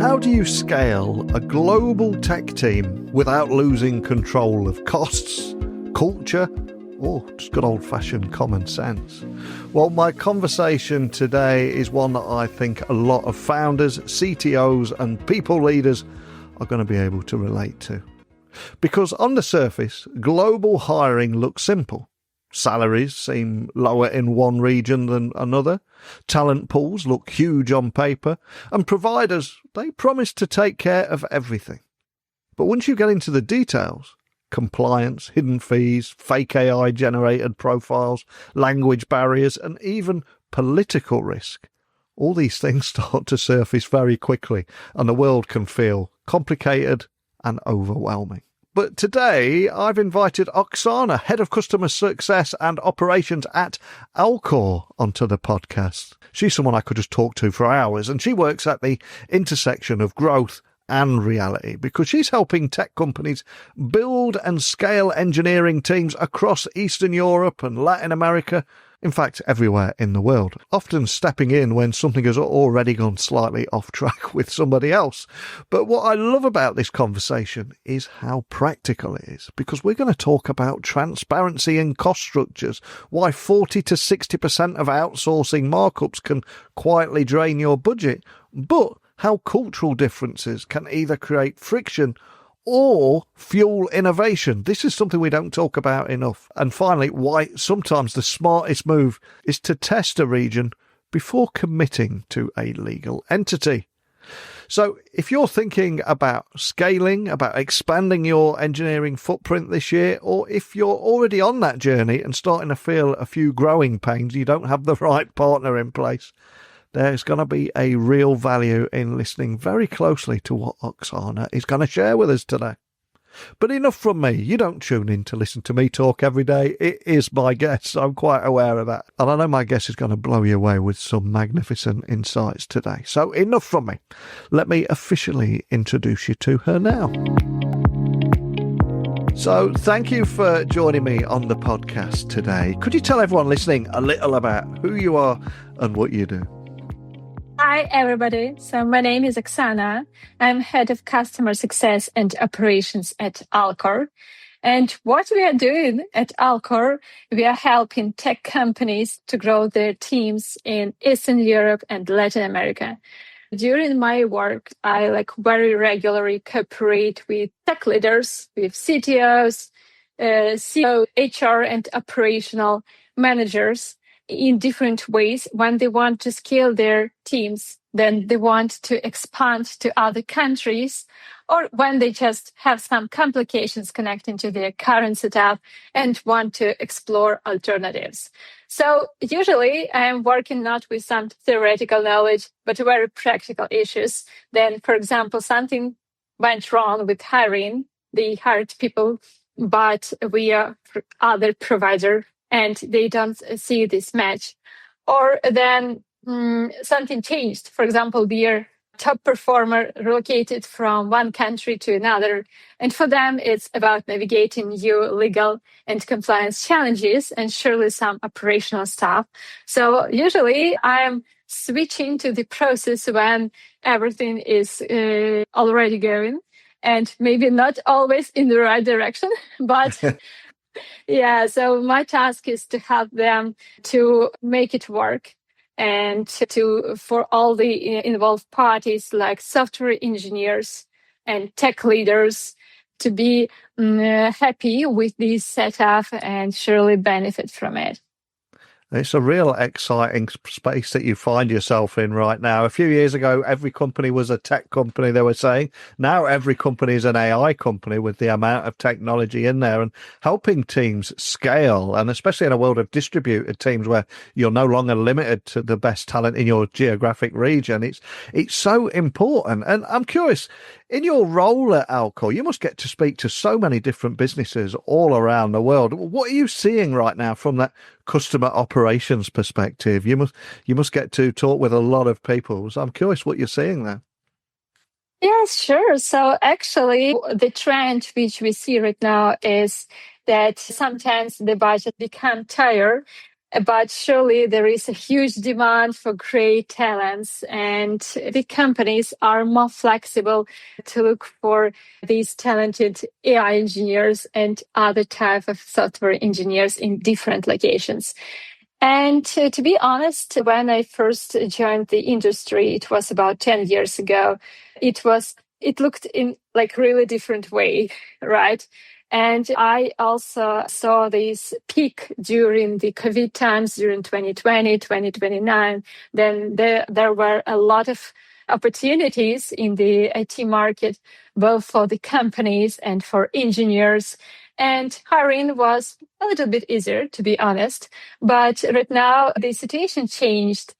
How do you scale a global tech team without losing control of costs, culture, or just good old-fashioned common sense? Well, my conversation today is one that I think a lot of founders, CTOs and people leaders are going to be able to relate to. Because on the surface, global hiring looks simple. Salaries seem lower in one region than another. Talent pools look huge on paper. And providers, they promise to take care of everything. But once you get into the details, compliance, hidden fees, fake AI-generated profiles, language barriers, and even political risk, all these things start to surface very quickly, and the world can feel complicated and overwhelming. But today, I've invited Oksana, Head of Customer Success and Operations at Alcor, onto the podcast. She's someone I could just talk to for hours, and she works at the intersection of growth and reality because she's helping tech companies build and scale engineering teams across Eastern Europe and Latin America, in fact, everywhere in the world, often stepping in when something has already gone slightly off track with somebody else. But what I love about this conversation is how practical it is, because we're going to talk about transparency and cost structures, why 40 to 60% of outsourcing markups can quietly drain your budget, but how cultural differences can either create friction or fuel innovation. This is something we don't talk about enough. And finally, why sometimes the smartest move is to test a region before committing to a legal entity. So if you're thinking about scaling, about expanding your engineering footprint this year, or if you're already on that journey and starting to feel a few growing pains, you don't have the right partner in place, there's going to be a real value in listening very closely to what Oksana is going to share with us today. But enough from me. You don't tune in to listen to me talk every day. It is my guest. I'm quite aware of that. And I know my guest is going to blow you away with some magnificent insights today. So enough from me. Let me officially introduce you to her now. So thank you for joining me on the podcast today. Could you tell everyone listening a little about who you are and what you do? Hi, everybody. So my name is Oksana. I'm Head of Customer Success and Operations at Alcor. And what we are doing at Alcor, we are helping tech companies to grow their teams in Eastern Europe and Latin America. During my work, I very regularly cooperate with tech leaders, with CTOs, CEO, HR, and operational managers in different ways when they want to scale their teams, then they want to expand to other countries, or when they just have some complications connecting to their current setup and want to explore alternatives. So usually I'm working not with some theoretical knowledge, but very practical issues. Then, for example, something went wrong with hiring. They hired people, but we are other provider, and they don't see this match. Or then something changed. For example, their top performer relocated from one country to another. And for them, it's about navigating new legal and compliance challenges and surely some operational stuff. So usually I'm switching to the process when everything is already going, and maybe not always in the right direction, but yeah, so my task is to help them to make it work and for all the involved parties like software engineers and tech leaders to be happy with this setup and surely benefit from it. It's a real exciting space that you find yourself in right now. A few years ago, every company was a tech company, they were saying. Now every company is an AI company with the amount of technology in there and helping teams scale. And especially in a world of distributed teams where you're no longer limited to the best talent in your geographic region, it's so important. And I'm curious, in your role at Alcor, you must get to speak to so many different businesses all around the world. What are you seeing right now from that customer operations perspective? You must get to talk with a lot of people. So I'm curious what you're seeing there. Yes, sure. So actually, the trend which we see right now is that sometimes the budget become tighter But surely there is a huge demand for great talents, and the companies are more flexible to look for these talented AI engineers and other type of software engineers in different locations. And to be honest, when I first joined the industry, it was about 10 years ago, it looked in like really different way, right? And I also saw this peak during the COVID times, during 2020, 2029. Then there were a lot of opportunities in the IT market, both for the companies and for engineers. And hiring was a little bit easier, to be honest. But right now, the situation changed.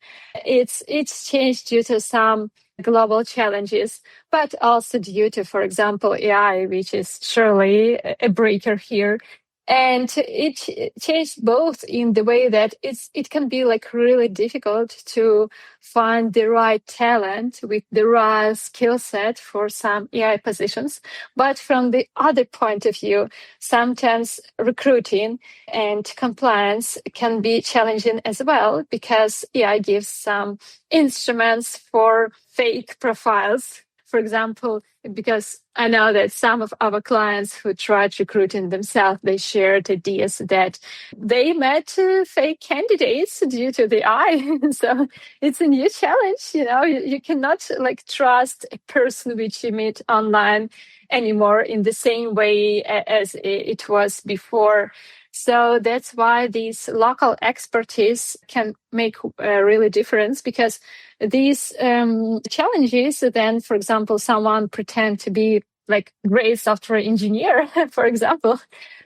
It's changed due to some global challenges, but also due to, for example, AI, which is surely a breaker here. And it changed both in the way that it can be like really difficult to find the right talent with the right skill set for some AI positions. But from the other point of view, sometimes recruiting and compliance can be challenging as well, because AI gives some instruments for fake profiles. For example, because I know that some of our clients who tried recruiting themselves, they shared ideas that they met fake candidates due to the AI. So it's a new challenge. You cannot like trust a person which you meet online anymore in the same way as it was before. So that's why these local expertise can make a really difference, because these challenges, then, for example, someone pretend to be like great software engineer, for example,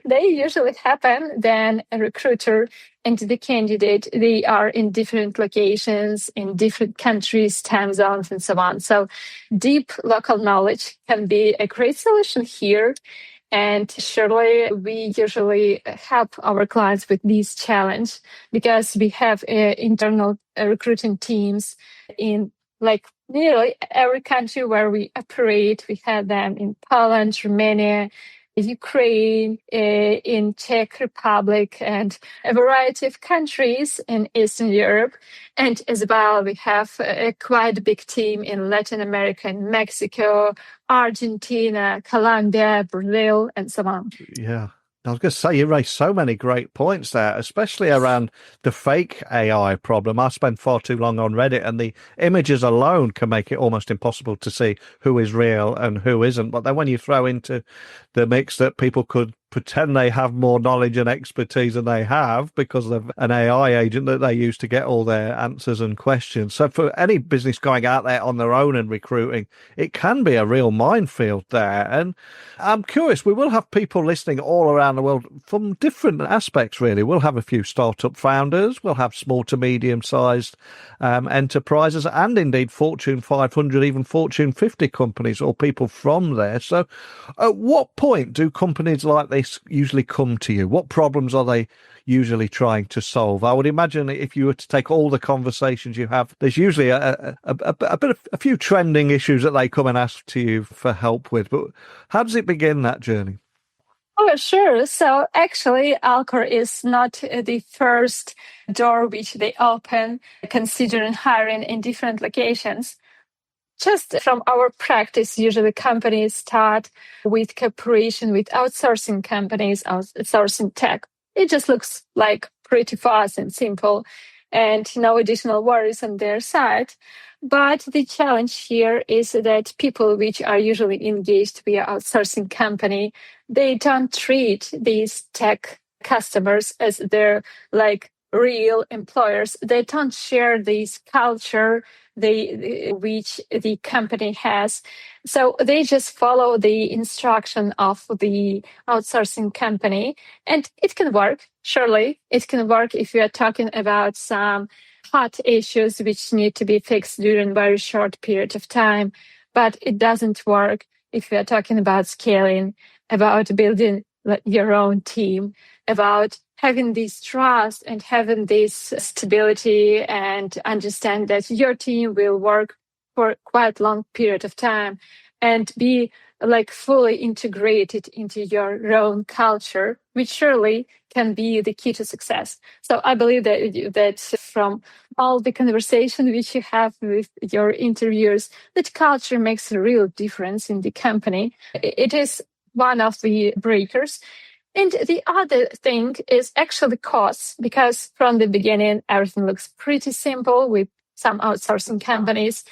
they usually happen then a recruiter and the candidate, they are in different locations, in different countries, time zones, and so on. So deep local knowledge can be a great solution here. And surely we usually help our clients with this challenge, because we have internal recruiting teams in like nearly every country where we operate. We have them in Poland, Romania, Ukraine, in Czech Republic, and a variety of countries in Eastern Europe. And as well, we have a quite big team in Latin America and Mexico, Argentina, Colombia, Brazil, and so on. Yeah. I was going to say, you raised so many great points there, especially around the fake AI problem. I spend far too long on Reddit, and the images alone can make it almost impossible to see who is real and who isn't. But then when you throw into the mix that people could pretend they have more knowledge and expertise than they have because of an AI agent that they use to get all their answers and questions. So for any business going out there on their own and recruiting, it can be a real minefield there. And I'm curious, we will have people listening all around the world from different aspects, really. We'll have a few startup founders, we'll have small to medium-sized enterprises, and indeed Fortune 500, even Fortune 50 companies or people from there. So at what point do companies like this usually come to you? What problems are they usually trying to solve? I would imagine if you were to take all the conversations you have, there's usually a few trending issues that they come and ask to you for help with. But how does it begin, that journey? Oh, sure. So actually, Alcor is not the first door which they open, considering hiring in different locations. Just from our practice, usually companies start with cooperation with outsourcing companies, outsourcing tech. It just looks like pretty fast and simple, and no additional worries on their side. But the challenge here is that people which are usually engaged via outsourcing company, they don't treat these tech customers as their like real employers. They don't share this culture which the company has. So they just follow the instruction of the outsourcing company, and it can work. Surely it can work if we are talking about some hot issues which need to be fixed during a very short period of time. But it doesn't work if we are talking about scaling, about building your own team, about having this trust and having this stability and understand that your team will work for quite a long period of time and be like fully integrated into your own culture, which surely can be the key to success. So I believe that from all the conversation which you have with your interviewers, that culture makes a real difference in the company. It is one of the breakers. And the other thing is actually costs, because from the beginning, everything looks pretty simple with some outsourcing companies,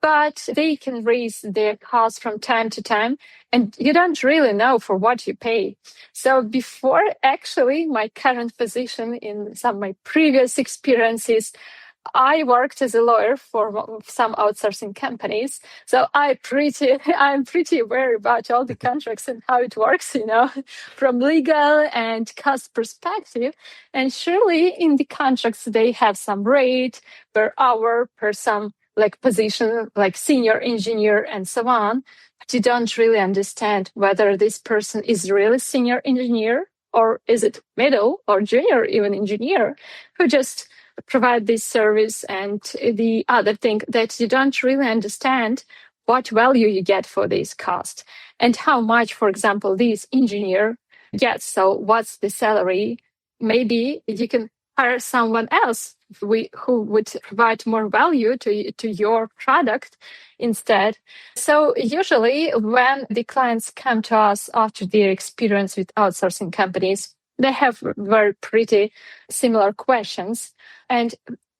but they can raise their costs from time to time, and you don't really know for what you pay. So before actually my current position, in some of my previous experiences, I worked as a lawyer for some outsourcing companies, so I'm pretty aware about all the contracts and how it works, from legal and cost perspective. And surely in the contracts they have some rate per hour, per some like position, like senior engineer and so on. But you don't really understand whether this person is really senior engineer, or is it middle or junior even engineer who just provide this service. And the other thing that you don't really understand what value you get for this cost and how much, for example, this engineer gets. So what's the salary? Maybe you can hire someone else who would provide more value to your product instead. So usually when the clients come to us after their experience with outsourcing companies, they have very pretty similar questions. And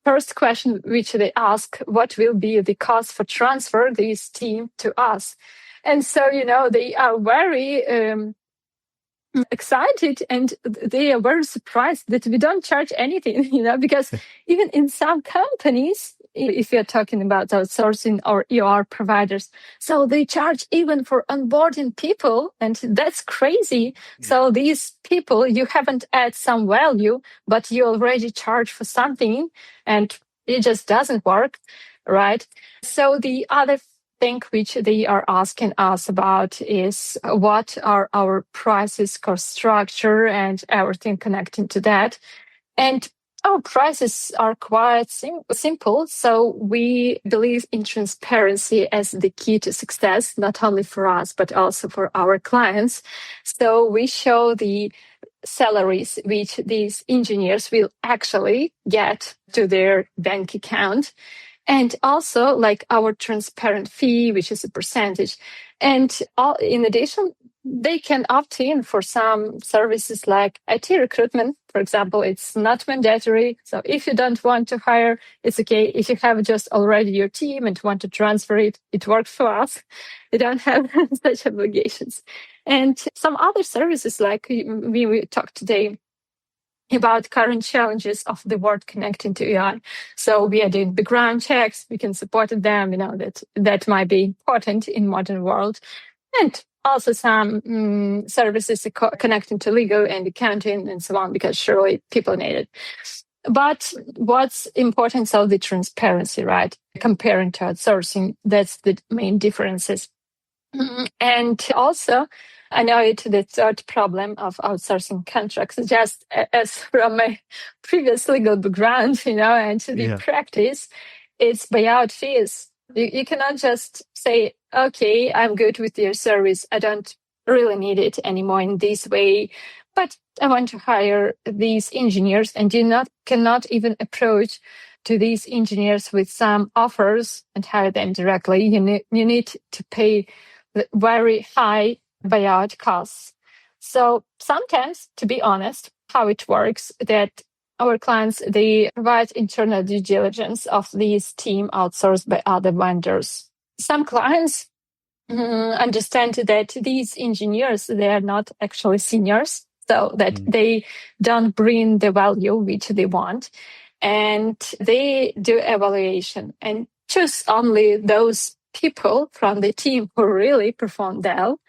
first question which they ask, what will be the cost for transfer this team to us? And so, they are very excited, and they are very surprised that we don't charge anything, because even in some companies, if you're talking about outsourcing or ER providers, so they charge even for onboarding people, and that's crazy. Yeah. So these people, you haven't add some value, but you already charge for something, and it just doesn't work, right? So the other thing which they are asking us about is what are our prices, cost structure, and everything connecting to that. And our prices are quite simple. So we believe in transparency as the key to success, not only for us, but also for our clients. So we show the salaries which these engineers will actually get to their bank account. And also like our transparent fee, which is a percentage. And in addition, they can opt in for some services like IT recruitment. For example, it's not mandatory. So if you don't want to hire, it's okay. If you have just already your team and want to transfer it, it works for us. You don't have such obligations. And some other services like we talked today about current challenges of the world connecting to AI. So we are doing background checks. We can support them, that might be important in modern world. And also some services connecting to legal and accounting and so on, because surely people need it. But what's important, so the transparency, right? Comparing to outsourcing, that's the main differences. And also, I know the third problem of outsourcing contracts, just as from my previous legal background, and the practice, it's buyout fees. You cannot just say, okay, I'm good with your service. I don't really need it anymore in this way, but I want to hire these engineers, and you cannot even approach to these engineers with some offers and hire them directly. You need to pay very high buyout costs. So sometimes, to be honest, how it works, that our clients, they provide internal due diligence of these team outsourced by other vendors. Some clients understand that these engineers, they are not actually seniors, so that they don't bring the value which they want. And they do evaluation and choose only those people from the team who really perform well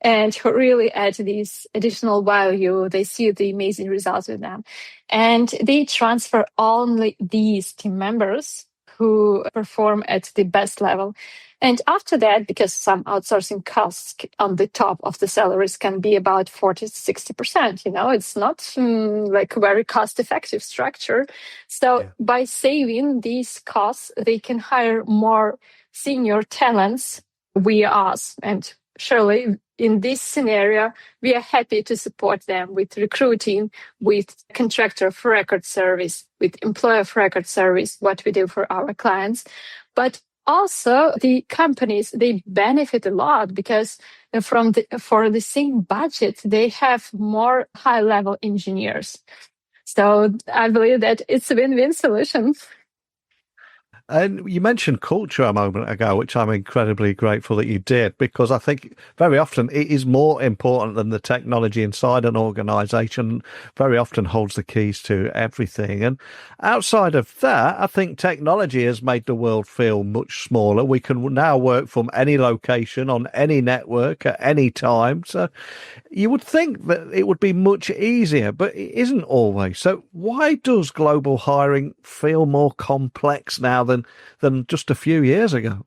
and who really add this additional value. They see the amazing results with them. And they transfer only these team members who perform at the best level. And after that, because some outsourcing costs on the top of the salaries can be about 40 to 60%, it's not like a very cost-effective structure. So by saving these costs, they can hire more senior talents via us. And surely in this scenario, we are happy to support them with recruiting, with contractor of record service, with employer of record service, what we do for our clients. But also the companies, they benefit a lot because for the same budget, they have more high-level engineers. So I believe that it's a win-win solution. And you mentioned culture a moment ago, which I'm incredibly grateful that you did, because I think very often it is more important than the technology inside an organisation, very often holds the keys to everything. And outside of that, I think technology has made the world feel much smaller. We can now work from any location on any network at any time. So you would think that it would be much easier, but it isn't always. So why does global hiring feel more complex now than just a few years ago?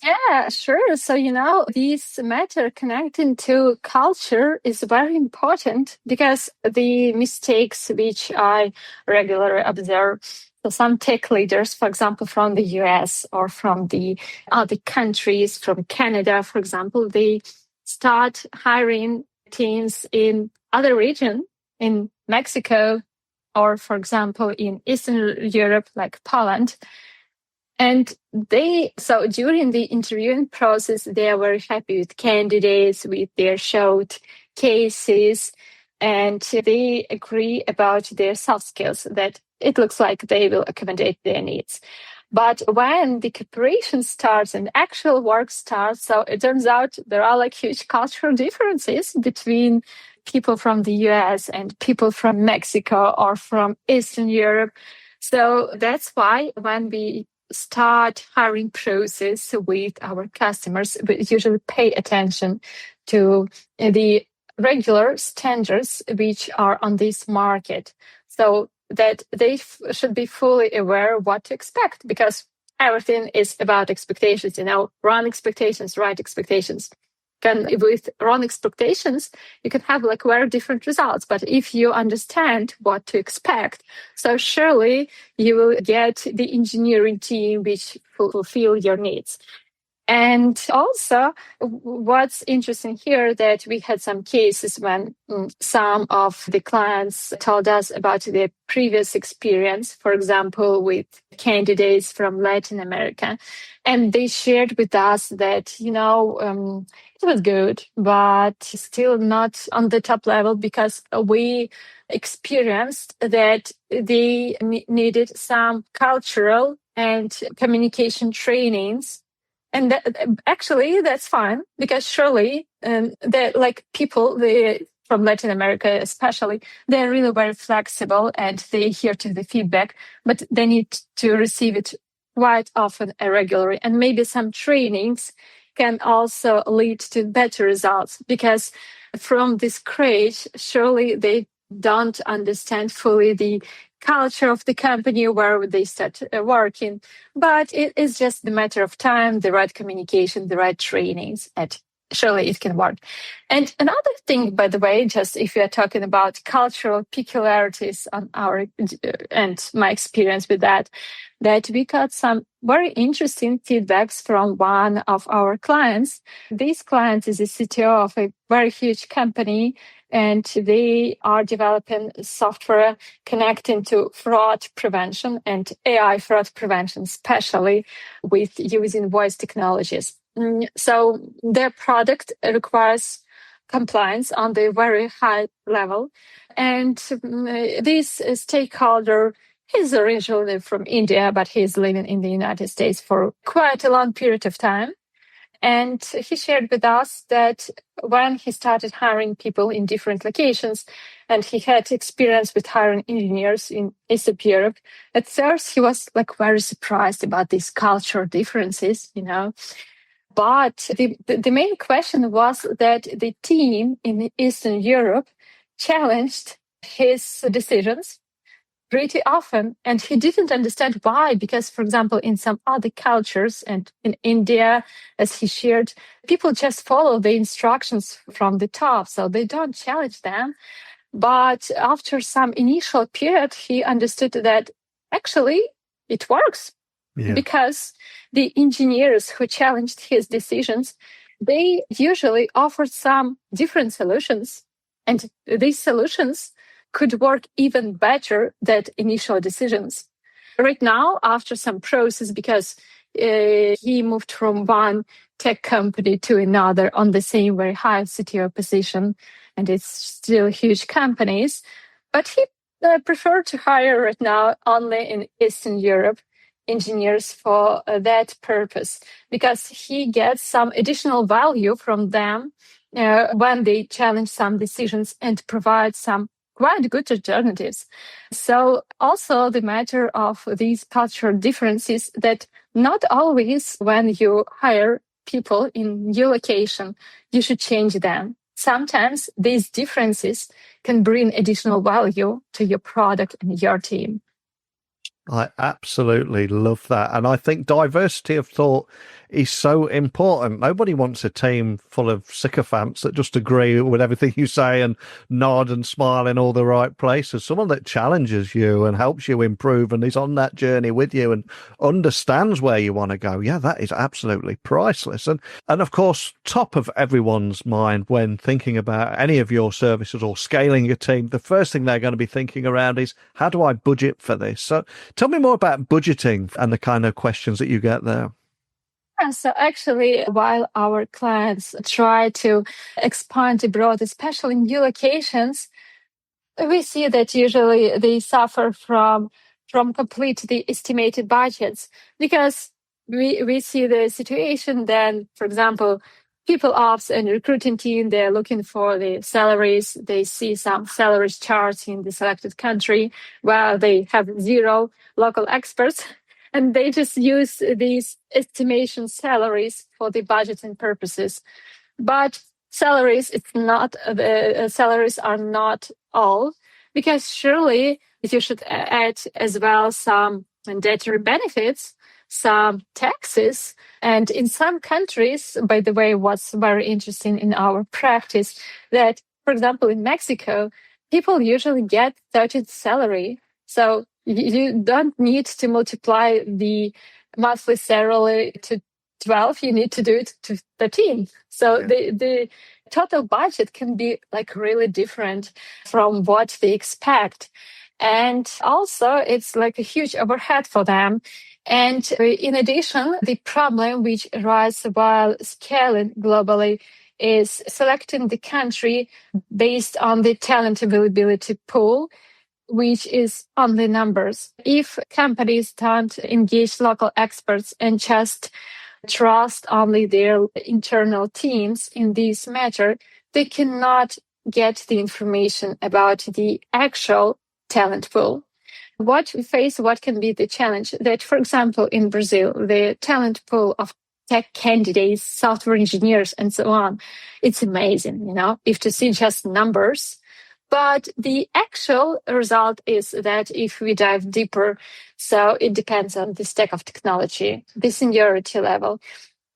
Yeah, sure. So, this matter connecting to culture is very important because the mistakes which I regularly observe, so some tech leaders, for example, from the US or from the other countries, from Canada, for example, they start hiring teams in other region, in Mexico, or for example, in Eastern Europe, like Poland. And so during the interviewing process, they are very happy with candidates, with their showed cases, and they agree about their soft skills that it looks like they will accommodate their needs. But when the cooperation starts and actual work starts, so it turns out there are like huge cultural differences between people from the US and people from Mexico or from Eastern Europe. So that's why when we start hiring process with our customers, we usually pay attention to the regular standards which are on this market, so that they should be fully aware what to expect, because everything is about expectations, wrong expectations, right expectations. With wrong expectations, you can have like very different results. But if you understand what to expect, so surely you will get the engineering team which fulfill your needs. And also, what's interesting here that we had some cases when some of the clients told us about their previous experience, for example, with candidates from Latin America. And they shared with us that, it was good, but still not on the top level because we experienced that they needed some cultural and communication trainings. And actually, that's fine because surely that like people from Latin America, especially, they're really very flexible and they hear to the feedback, but they need to receive it quite often and regularly. And maybe some trainings can also lead to better results because from this crate, surely they don't understand fully the culture of the company where they start working. But it is just a matter of time, the right communication, the right trainings, and surely it can work. And another thing, by the way, just if we are talking about cultural peculiarities on our and my experience with that we got some very interesting feedbacks from one of our clients. This client is a CTO of a very huge company, and they are developing software connecting to fraud prevention and AI fraud prevention, especially with using voice technologies. So their product requires compliance on the very high level. And this stakeholder, he's originally from India, but he's living in the United States for quite a long period of time. And he shared with us that when he started hiring people in different locations, and he had experience with hiring engineers in Eastern Europe, at first he was like very surprised about these cultural differences, But the main question was that the team in Eastern Europe challenged his decisions pretty often, and he didn't understand why, because, for example, in some other cultures and in India, as he shared, people just follow the instructions from the top, so they don't challenge them. But after some initial period, he understood that actually it works. Yeah. Because the engineers who challenged his decisions, they usually offer some different solutions. And these solutions could work even better than initial decisions. Right now, after some process, because he moved from one tech company to another on the same very high CTO position, and it's still huge companies, but he preferred to hire right now only in Eastern Europe engineers for that purpose, because he gets some additional value from them when they challenge some decisions and provide some quite good alternatives. So also the matter of these cultural differences, that not always when you hire people in new location, you should change them. Sometimes these differences can bring additional value to your product and your team. I absolutely love that. And I think diversity of thought is so important. Nobody wants a team full of sycophants that just agree with everything you say and nod and smile in all the right places. Someone that challenges you and helps you improve and is on that journey with you and understands where you want to go. Yeah, that is absolutely priceless. And of course, top of everyone's mind when thinking about any of your services or scaling your team, the first thing they're going to be thinking around is, how do I budget for this? So tell me more about budgeting and the kind of questions that you get there. So actually, while our clients try to expand abroad, especially in new locations, we see that usually they suffer from completely estimated budgets, because we see the situation then, for example, people ops and recruiting team, they're looking for the salaries. They see some salaries charts in the selected country where they have zero local experts. And they just use these estimation salaries for the budgeting purposes. But salaries, salaries are not all, because surely you should add as well some mandatory benefits, some taxes. And in some countries, by the way, what's very interesting in our practice, that, for example, in Mexico, people usually get 13th salary. So you don't need to multiply the monthly salary to 12, you need to do it to 13. So the total budget can be like really different from what they expect. And also it's like a huge overhead for them. And in addition, the problem which arises while scaling globally is selecting the country based on the talent availability pool, which is only numbers. If companies don't engage local experts and just trust only their internal teams in this matter, they cannot get the information about the actual talent pool. What we face, what can be the challenge? That, for example, in Brazil, the talent pool of tech candidates, software engineers, and so on, it's amazing, if to see just numbers. But the actual result is that if we dive deeper, so it depends on the stack of technology, the seniority level.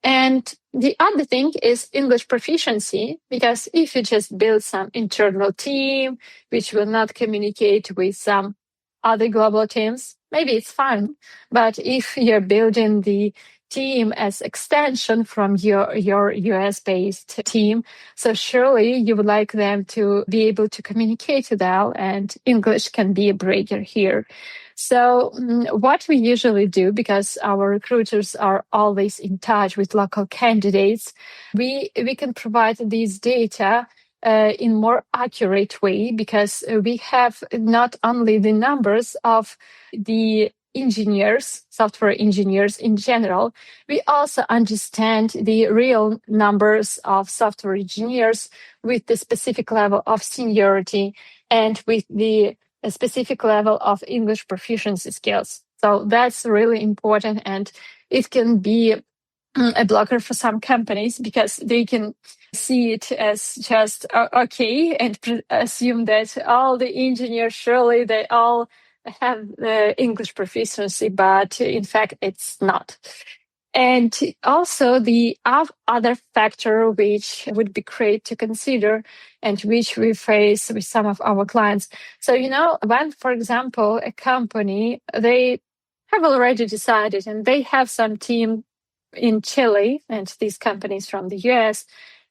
And the other thing is English proficiency, because if you just build some internal team, which will not communicate with some other global teams, maybe it's fine. But if you're building the team as extension from your US-based team, so surely you would like them to be able to communicate well, and English can be a breaker here. So what we usually do, because our recruiters are always in touch with local candidates, we can provide these data in more accurate way, because we have not only the numbers of the engineers, software engineers in general, we also understand the real numbers of software engineers with the specific level of seniority and with the specific level of English proficiency skills. So that's really important, and it can be a blocker for some companies, because they can see it as just okay and assume that all the engineers, surely they all have English proficiency, but in fact it's not. And also the other factor which would be great to consider, and which we face with some of our clients. So, when, for example, a company, they have already decided and they have some team in Chile, and these companies from the US,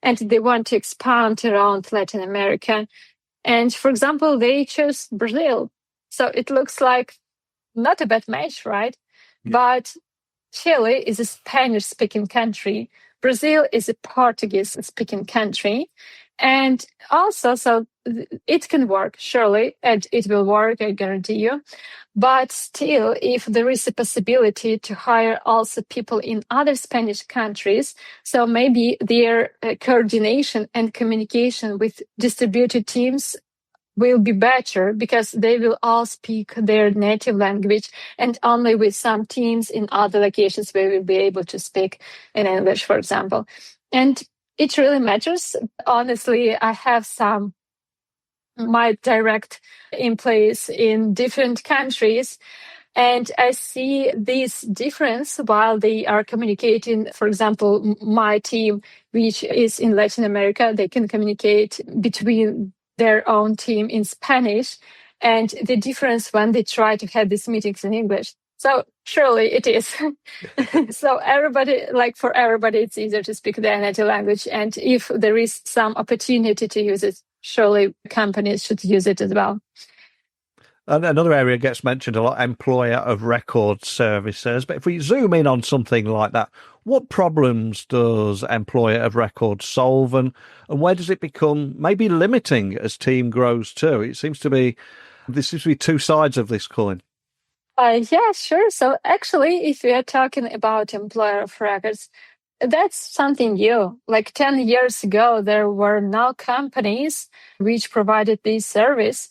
and they want to expand around Latin America. And for example, they chose Brazil. So it looks like not a bad match, right? Yeah. But Chile is a Spanish-speaking country. Brazil is a Portuguese-speaking country. And also, so it can work, surely, and it will work, I guarantee you. But still, if there is a possibility to hire also people in other Spanish countries, so maybe their coordination and communication with distributed teams will be better because they will all speak their native language, and only with some teams in other locations we will be able to speak in English, for example. And it really matters. Honestly, I have my direct employees in different countries, and I see this difference while they are communicating. For example, my team, which is in Latin America, they can communicate between their own team in Spanish, and the difference when they try to have these meetings in English. So surely it is. So for everybody, it's easier to speak their native language. And if there is some opportunity to use it, surely companies should use it as well. And another area gets mentioned a lot, employer of record services. But if we zoom in on something like that, what problems does employer of record solve, and where does it become maybe limiting as team grows too? There seems to be two sides of this coin. Yeah, sure. So actually, if we are talking about employer of records, that's something new. Like 10 years ago, there were no companies which provided this service.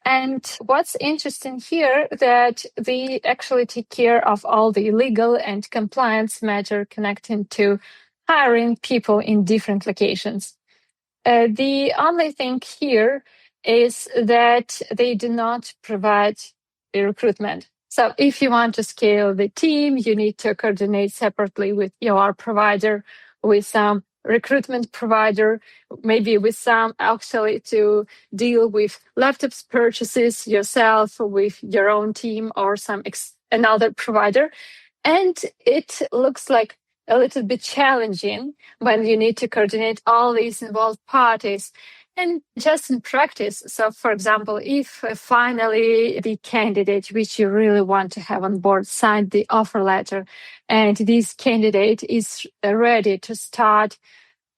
And what's interesting here that they actually take care of all the legal and compliance matter connecting to hiring people in different locations. The only thing here is that they do not provide the recruitment. So if you want to scale the team, you need to coordinate separately with your provider, with some recruitment provider, maybe with some actually to deal with laptops purchases yourself with your own team or another provider. And it looks like a little bit challenging when you need to coordinate all these involved parties. And just in practice, so for example, if finally the candidate which you really want to have on board signed the offer letter, and this candidate is ready to start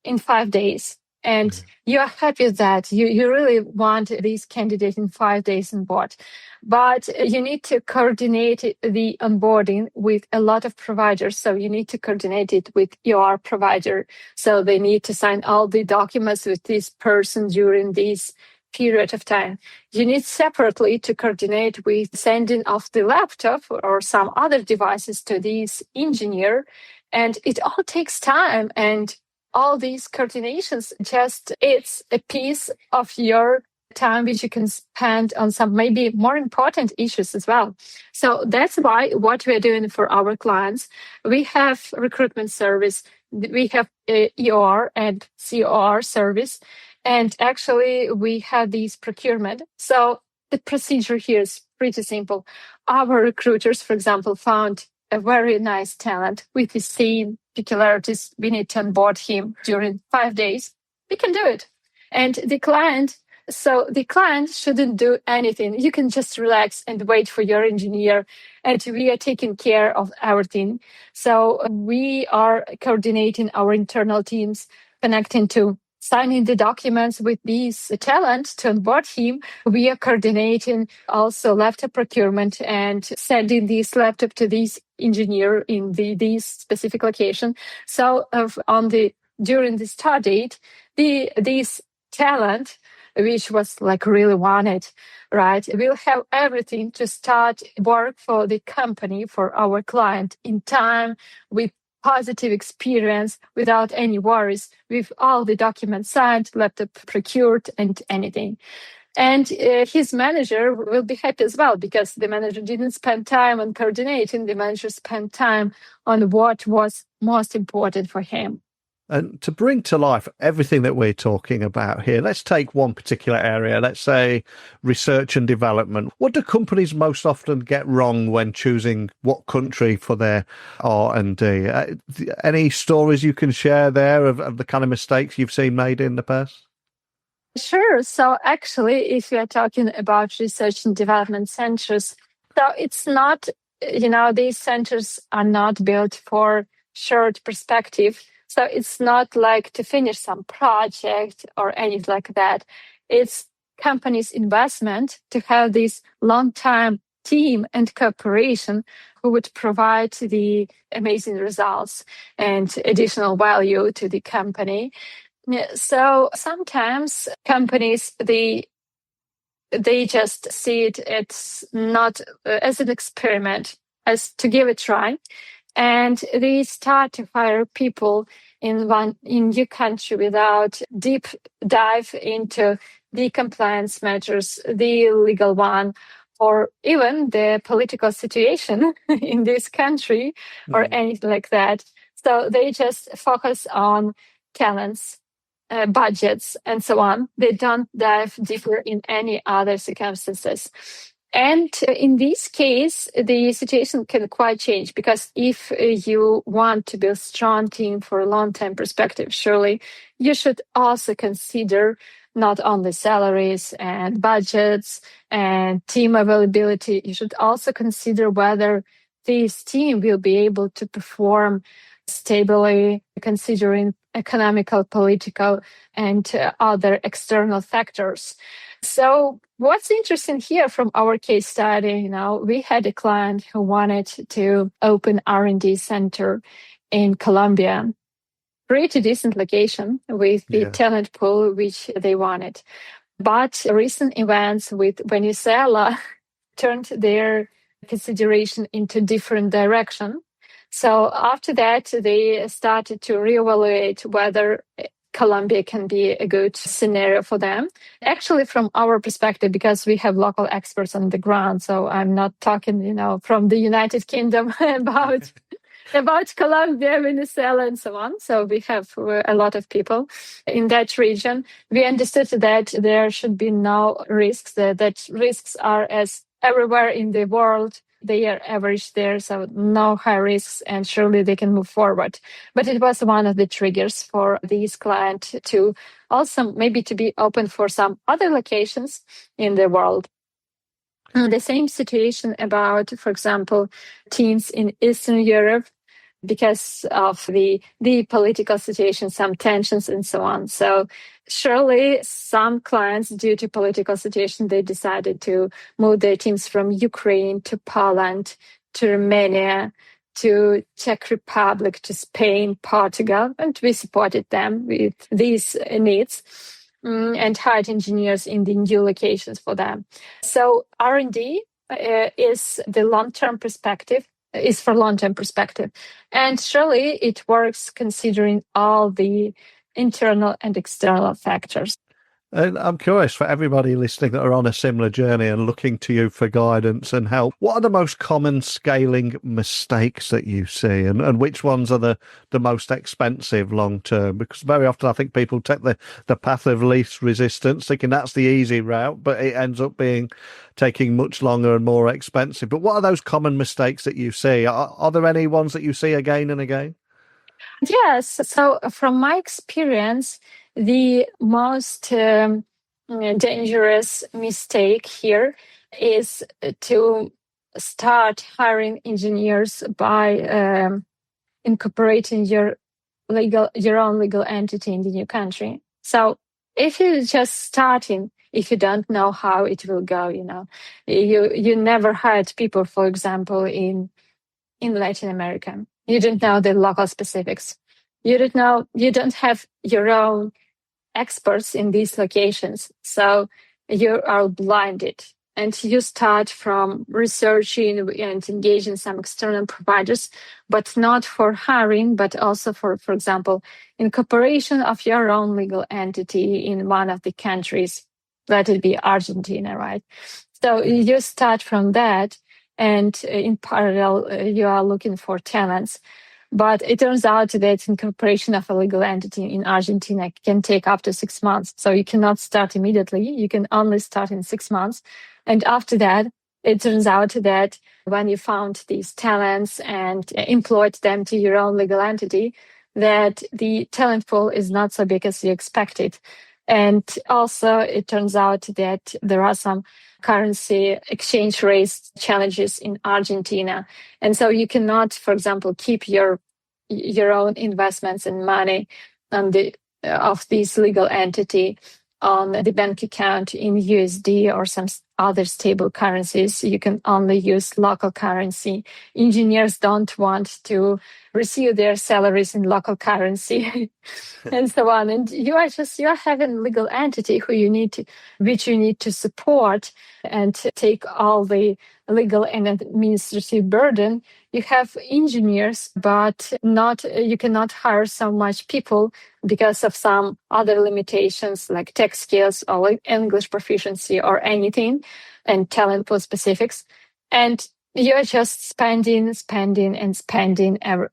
in 5 days, and you are happy with that, you really want this candidate in 5 days on board, but you need to coordinate the onboarding with a lot of providers. So you need to coordinate it with your provider. So they need to sign all the documents with this person during this period of time. You need separately to coordinate with sending off the laptop or some other devices to this engineer. And it all takes time, and all these coordinations, it's a piece of your time which you can spend on some maybe more important issues as well. So that's why what we're doing for our clients, we have recruitment service, we have EOR and COR service, and actually we have these procurement. So the procedure here is pretty simple. Our recruiters, for example, found a very nice talent with the same particularities. We need to onboard him during 5 days. We can do it. And the client shouldn't do anything. You can just relax and wait for your engineer, and we are taking care of everything. So we are coordinating our internal teams, connecting to signing the documents with this talent to onboard him. We are coordinating also laptop procurement and sending this laptop to this engineer in this specific location. So during the start date, this talent, which was like really wanted, right, will have everything to start work for the company, for our client in time, with positive experience, without any worries, with all the documents signed, laptop procured, and anything. And his manager will be happy as well, because the manager didn't spend time on coordinating. The manager spent time on what was most important for him. And to bring to life everything that we're talking about here, let's take one particular area, let's say research and development. What do companies most often get wrong when choosing what country for their R&D? Any stories you can share there of the kind of mistakes you've seen made in the past? Sure. So actually, if you are talking about research and development centers, so it's not, these centers are not built for short perspective. So it's not like to finish some project or anything like that. It's companies' investment to have this long-term team and cooperation who would provide the amazing results and additional value to the company. Yeah, so sometimes companies they just see it's not as an experiment, as to give a try, and they start to hire people in new country without deep dive into the compliance measures, the legal one, or even the political situation in this country, or anything like that. So they just focus on talents, budgets, and so on. They don't dive deeper in any other circumstances. And in this case, the situation can quite change, because if you want to build a strong team for a long-term perspective, surely you should also consider not only salaries and budgets and team availability. You should also consider whether this team will be able to perform stably, considering economical, political, and other external factors. So what's interesting here from our case study, we had a client who wanted to open R&D center in Colombia, pretty decent location with the talent pool which they wanted. But recent events with Venezuela turned their consideration into different direction. So after that, they started to reevaluate whether Colombia can be a good scenario for them. Actually, from our perspective, because we have local experts on the ground, so I'm not talking, from the United Kingdom about Colombia, Venezuela, and so on. So we have a lot of people in that region. We understood that there should be no risks, that risks are as everywhere in the world. They are average there, so no high risks, and surely they can move forward. But it was one of the triggers for this client to also maybe to be open for some other locations in the world. The same situation about, for example, teams in Eastern Europe, because of the political situation, some tensions and so on. So surely some clients, due to political situation, they decided to move their teams from Ukraine to Poland, to Romania, to Czech Republic, to Spain, Portugal, and we supported them with these needs and hired engineers in the new locations for them. So R&D is the long-term perspective, is for long-term perspective. And surely it works considering all the internal and external factors. And I'm curious, for everybody listening that are on a similar journey and looking to you for guidance and help, what are the most common scaling mistakes that you see, and which ones are the most expensive long term? Because very often I think people take the path of least resistance, thinking that's the easy route, but it ends up taking much longer and more expensive. But what are those common mistakes that you see? Are there any ones that you see again and again? Yes. So from my experience, the most dangerous mistake here is to start hiring engineers by incorporating your own legal entity in the new country. So if you're just starting, if you don't know how it will go, you never hired people, for example, in Latin America. You don't know the local specifics. You don't have your own experts in these locations. So you are blinded, and you start from researching and engaging some external providers, but not for hiring, but also for example, incorporation of your own legal entity in one of the countries. Let it be Argentina, right? So you start from that. And in parallel, you are looking for talents. But it turns out that incorporation of a legal entity in Argentina can take up to 6 months. So you cannot start immediately. You can only start in 6 months. And after that, it turns out that when you found these talents and employed them to your own legal entity, that the talent pool is not so big as you expected. And also, it turns out that there are some currency exchange rate challenges in Argentina. And so you cannot, for example, keep your own investments and money on of this legal entity on the bank account in USD or some other stable currencies. You can only use local currency. Engineers don't want to receive their salaries in local currency and so on. And you're having legal entity which you need to support and take all the legal and administrative burden. You have engineers, but you cannot hire so much people because of some other limitations like tech skills or English proficiency or anything, and talent pool specifics. And you're just spending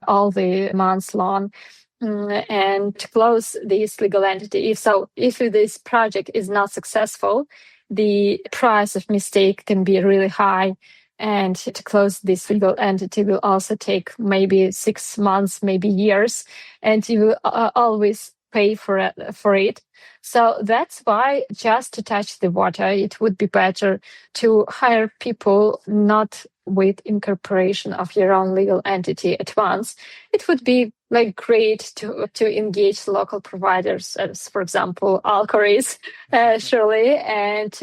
all the months long. And to close this legal entity. If this project is not successful, the price of mistake can be really high. And to close this legal entity will also take maybe 6 months, maybe years, and you will always pay for it. So that's why, just to touch the water, it would be better to hire people not with incorporation of your own legal entity at once. It would be great to engage local providers, as for example Alcor is, surely. And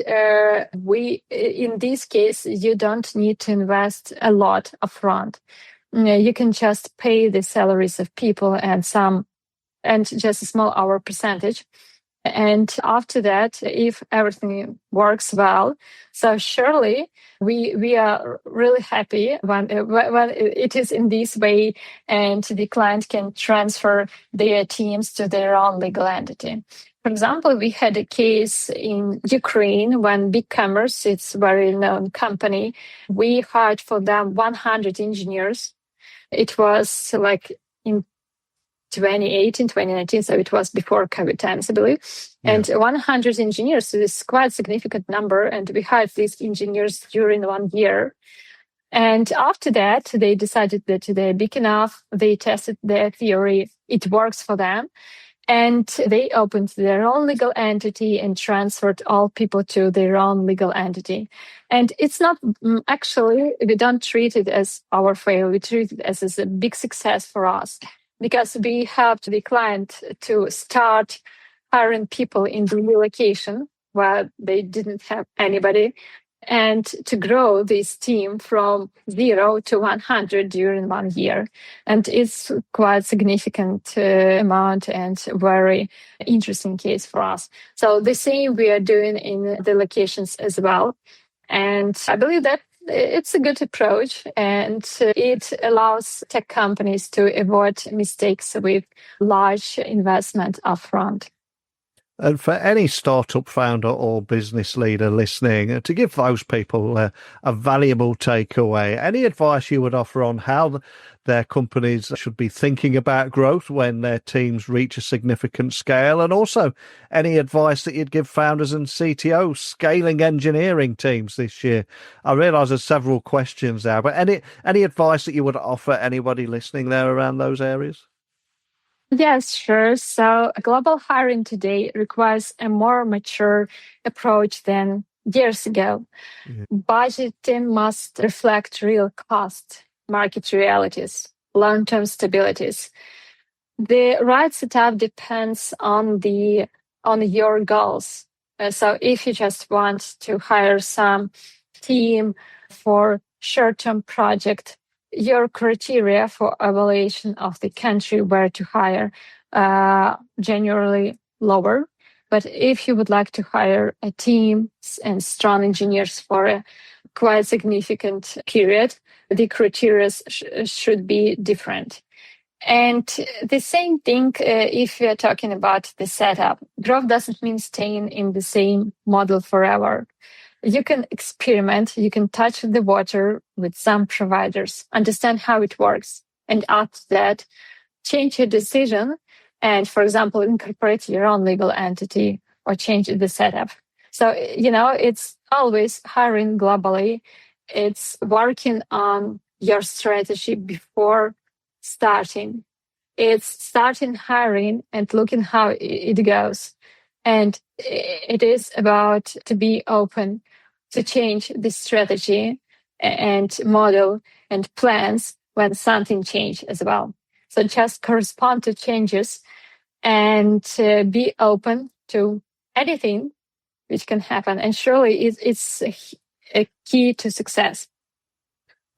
we, in this case, you don't need to invest a lot upfront. You can just pay the salaries of people and just a small hour percentage. And after that, if everything works well, so surely we are really happy when it is in this way, and the client can transfer their teams to their own legal entity. For example, we had a case in Ukraine when Big Commerce, it's a very known company, we hired for them 100 engineers. It was in 2018, 2019, so it was before COVID times, I believe. Yeah. And 100 engineers is quite a significant number, and we hired these engineers during 1 year. And after that, they decided that they're big enough, they tested their theory, it works for them, and they opened their own legal entity and transferred all people to their own legal entity. And it's not, actually, we don't treat it as our fail, we treat it as a big success for us, because we helped the client to start hiring people in the new location where they didn't have anybody, and to grow this team from 0 to 100 during 1 year. And it's quite significant amount and very interesting case for us. So the same we are doing in the locations as well. And I believe that it's a good approach, and it allows tech companies to avoid mistakes with large investment upfront. And for any startup founder or business leader listening, to give those people a valuable takeaway, any advice you would offer on how their companies should be thinking about growth when their teams reach a significant scale, and also any advice that you'd give founders and CTOs scaling engineering teams this year? I realise there's several questions there, but any advice that you would offer anybody listening there around those areas? Yes, sure. So global hiring today requires a more mature approach than years ago. Yeah. Budgeting must reflect real cost, market realities, long-term stabilities. The right setup depends on your goals. So if you just want to hire some team for short-term project, your criteria for evaluation of the country where to hire generally lower. But if you would like to hire a team and strong engineers for a quite significant period, the criteria should be different. And the same thing if we are talking about the setup. Growth doesn't mean staying in the same model forever. You can experiment, you can touch the water with some providers, understand how it works, And after that, change your decision and, for example, incorporate your own legal entity or change the setup. So, it's always hiring globally. It's working on your strategy before starting. It's starting hiring and looking how it goes. And it is about to be open to change the strategy and model and plans when something changes as well. So just correspond to changes and be open to anything which can happen. And surely it's a key to success.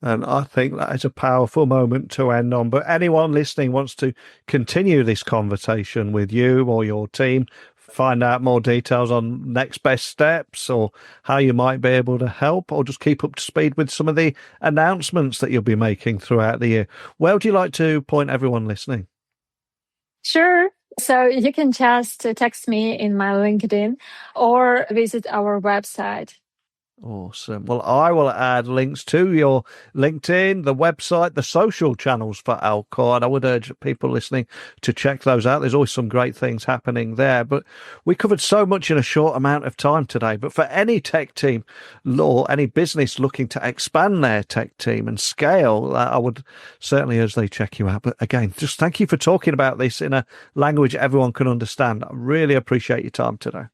And I think that is a powerful moment to end on. But anyone listening wants to continue this conversation with you or your team, find out more details on next best steps or how you might be able to help, or just keep up to speed with some of the announcements that you'll be making throughout the year, where would you like to point everyone listening? Sure. So you can just text me in my LinkedIn or visit our website. Awesome. Well, I will add links to your LinkedIn, the website, the social channels for Alcor, and I would urge people listening to check those out. There's always some great things happening there. But we covered so much in a short amount of time today. But for any tech team or any business looking to expand their tech team and scale, I would certainly urge they check you out. But again, just thank you for talking about this in a language everyone can understand. I really appreciate your time today.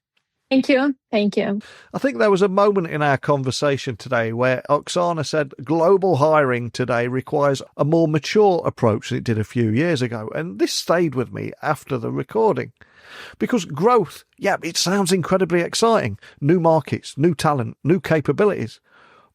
Thank you. Thank you. I think there was a moment in our conversation today where Oksana said global hiring today requires a more mature approach than it did a few years ago. And this stayed with me after the recording. Because growth, it sounds incredibly exciting. New markets, new talent, new capabilities.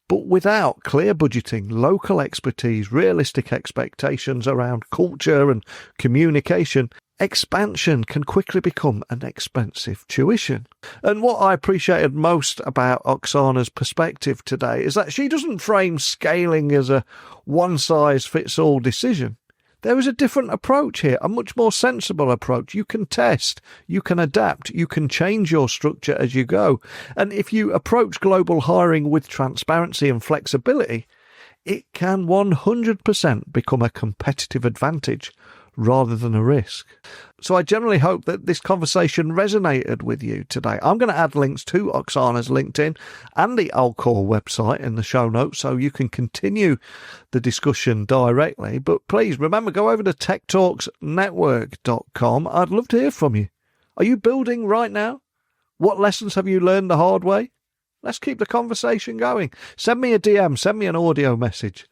But without clear budgeting, local expertise, realistic expectations around culture and communication, expansion can quickly become an expensive tuition. And what I appreciated most about Oksana's perspective today is that she doesn't frame scaling as a one-size-fits-all decision. There is a different approach here, a much more sensible approach. You can test, you can adapt, you can change your structure as you go. And if you approach global hiring with transparency and flexibility, it can 100% become a competitive advantage rather than a risk. So I generally hope that this conversation resonated with you today. I'm going to add links to Oksana's LinkedIn and the Alcor website in the show notes so you can continue the discussion directly. But please remember, go over to techtalksnetwork.com. I'd love to hear from you. Are you building right now? What lessons have you learned the hard way? Let's keep the conversation going. Send me a DM, send me an audio message.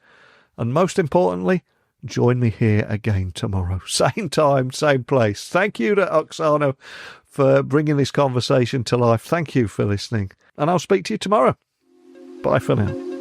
And most importantly, join me here again tomorrow. Same time, same place. Thank you to Oksana for bringing this conversation to life. Thank you for listening. And I'll speak to you tomorrow. Bye for now.